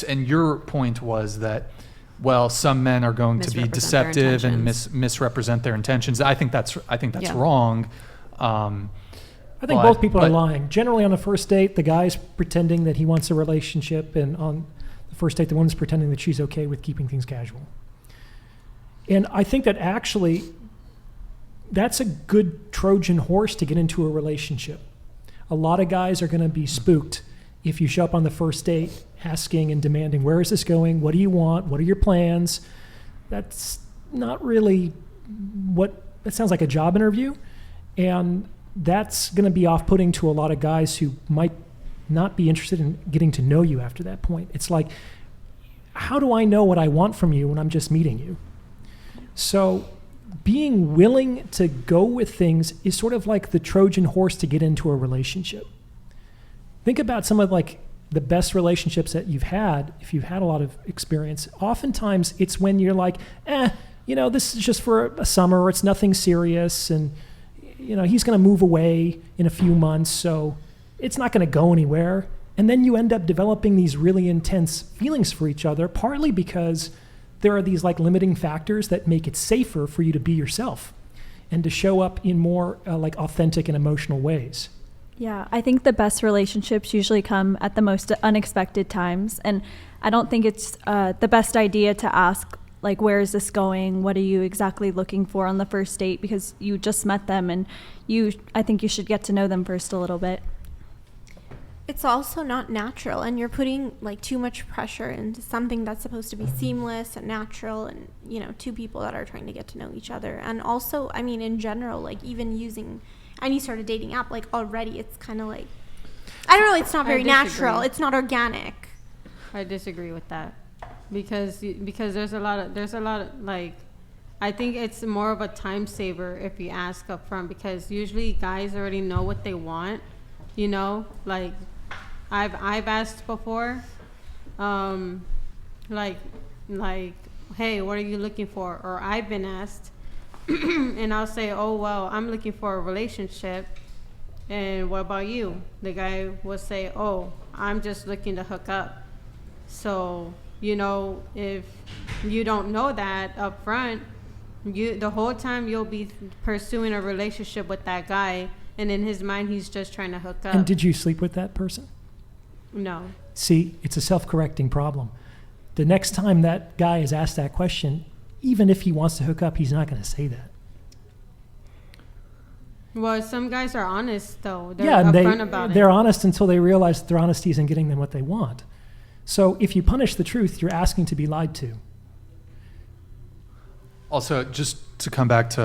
And your point was that, well, some men are going to be Misrepresent their deceptive and intentions. misrepresent their intentions. I think that's Yeah. wrong. I think both people are lying. Generally, on the first date, the guy's pretending that he wants a relationship, and on the first date, the woman's pretending that she's okay with keeping things casual. And I think that actually, that's a good Trojan horse to get into a relationship. A lot of guys are going to be spooked if you show up on the first date asking and demanding, where is this going? What do you want? What are your plans? That's not really that sounds like a job interview. And that's going to be off-putting to a lot of guys who might not be interested in getting to know you after that point. It's like, how do I know what I want from you when I'm just meeting you? So being willing to go with things is sort of like the Trojan horse to get into a relationship. Think about some of like the best relationships that you've had, if you've had a lot of experience. Oftentimes it's when you're like, this is just for a summer, or it's nothing serious, and he's going to move away in a few months, so it's not going to go anywhere. And then you end up developing these really intense feelings for each other, partly because there are these like limiting factors that make it safer for you to be yourself and to show up in more like authentic and emotional ways. Yeah, I think the best relationships usually come at the most unexpected times. And I don't think it's the best idea to ask, like, where is this going? What are you exactly looking for on the first date? Because you just met them, and I think you should get to know them first a little bit. It's also not natural, and you're putting like too much pressure into something that's supposed to be seamless and natural, and two people that are trying to get to know each other. And also, I mean, in general, like even using any sort of dating app, like already it's kind of like, I don't know, it's not very natural. It's not organic. I disagree with that because there's a lot of like, I think it's more of a time saver if you ask up front, because usually guys already know what they want, like I've asked before, like, hey, what are you looking for? Or I've been asked, and I'll say, oh, well, I'm looking for a relationship. And what about you? The guy will say, oh, I'm just looking to hook up. So, if you don't know that up front, the whole time you'll be pursuing a relationship with that guy, and in his mind, he's just trying to hook up. And did you sleep with that person? No. See, it's a self-correcting problem. The next time that guy is asked that question, even if he wants to hook up, he's not going to say that. Well, some guys are honest, though. They're upfront about it. They're honest until they realize their honesty isn't getting them what they want. So if you punish the truth, you're asking to be lied to. Also, just to come back to